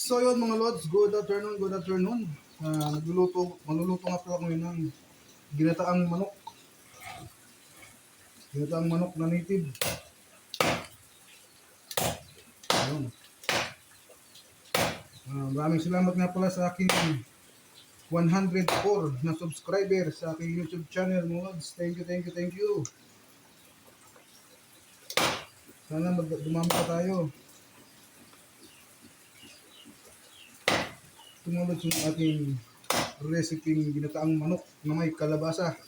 So yun mga lods, good afternoon, good afternoon. Magluluto nga pala ako ngayon ng ginataang manok. Ginataang manok na native. Ayun. Maraming salamat nga pala sa aking 104 na subscriber sa aking YouTube channel mga lods. Thank you, thank you, thank you. Sana dumami pa tayo. Tumulad yung ating recipe ginataang manok na may kalabasa.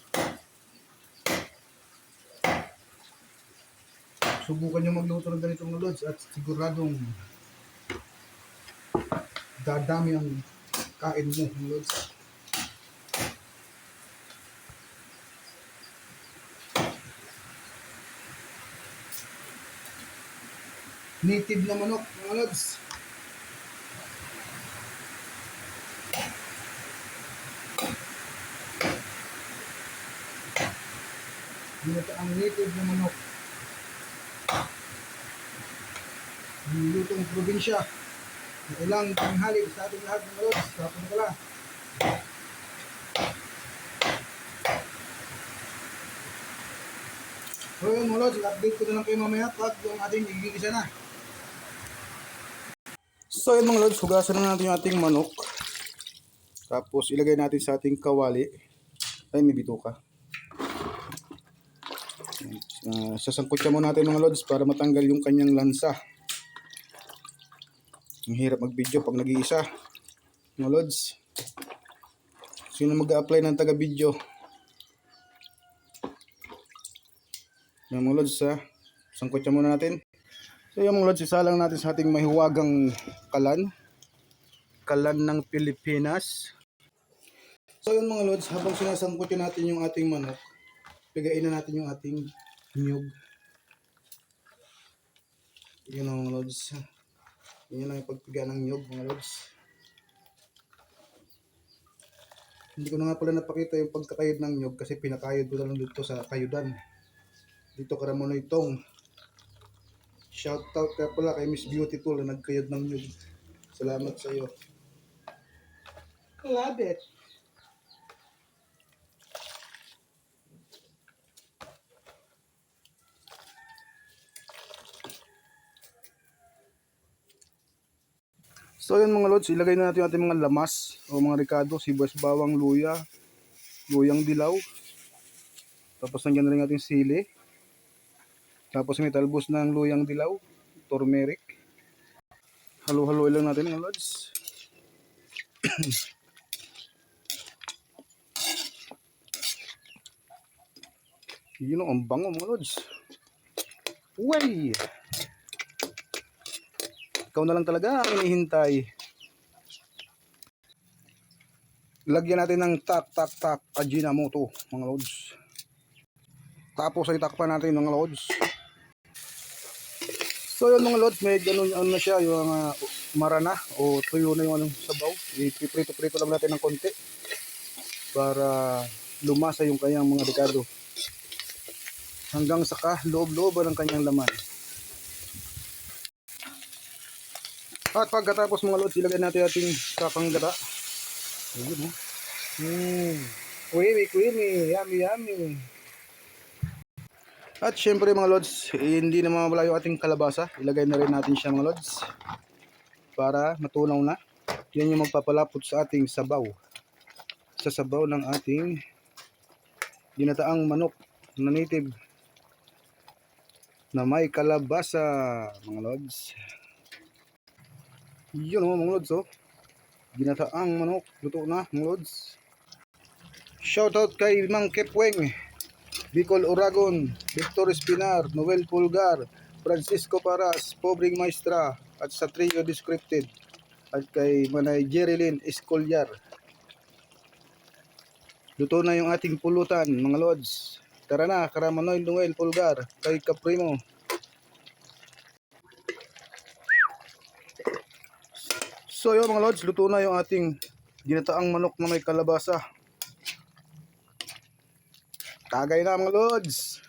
Subukan nyo magluto ng ganito mga lods at siguradong dadami ang kain mo mga lods. Native na manok mga lods. Ginataang native na manok. Lutong probinsya. Ilang tanghali sa ating lahat ng lods. Kapon pala. So yun mga lods, update ko na lang kayo mamaya pag yung ating igigisa na. So yun mga lods, hugasan na natin yung ating manok. Tapos ilagay natin sa ating kawali. Ay, may bituka. Sasangkutsa mo natin mga lods para matanggal yung kanyang lansa. Ang hirap mag-video pag nag-iisa mga lods. Sino mag-a-apply ng taga-video? Yan mga lods ha. Sangkutsa muna natin. So yung mga lods, isa lang natin sa ating mahiwagang kalan. Kalan ng Pilipinas. So yun mga lods, habang sinasangkutsa natin yung ating manok, pigain na natin yung ating niyog. Yun mga lods. Yun lang yung pagpiga ng niyog mga lods. Hindi ko na nga pala napakita yung pagkakayod ng niyog kasi pinakayod ko lang dito sa kayudan. Dito Karamonoy Tong. Shoutout kaya pala kay Miss Beautiful na nagkayod ng niyog. Salamat sa iyo. Love it. So yun mga lods, ilagay na natin yung ating mga lamas o mga ricado, sibuyas, bawang, luya, luyang dilaw. Tapos nandiyan na rin ating sili. Tapos may talbos ng luyang dilaw, turmeric. Halo-halo lang natin mga lods. Yun ang bango mga lods. Way! Ikaw na lang talaga ang hinihintay. Lagyan natin ng tak Ajinomoto mga lods. Tapos ay takpan natin mga lods. So yun mga lods, may ganun ano na siya, yung marana o tuyo na yung anong sabaw. Ipiprito-prito lang natin ng konti para lumasa yung kanyang mga ricado. Hanggang sa loob-looban ng kanyang laman. At pagkatapos mga lods, ilagay natin ating kakanggata. Ayun creamy, yummy. At syempre mga lods, hindi na mawala yung ating kalabasa. Ilagay na rin natin siya mga lods para matunaw na. Yan yung magpapalapot sa ating sabaw. Sa sabaw ng ating ginataang manok na native na may kalabasa mga lods. Yun mga lods oh. Ginataang manok, luto na mga lods. Shoutout kay Mang Kepweng, Bicol Oragon, Victor Espinar, Noel Pulgar, Francisco Paras, Pobring Maestra at sa Trio Descripted at kay Manay Jerilyn Escolyar. Luto na yung ating pulutan mga lods. Tara na, Karamanoy Noel Pulgar, kay Caprimo. So yun mga lods, luto na yung ating ginataang manok na may kalabasa. Tagay na mga lods.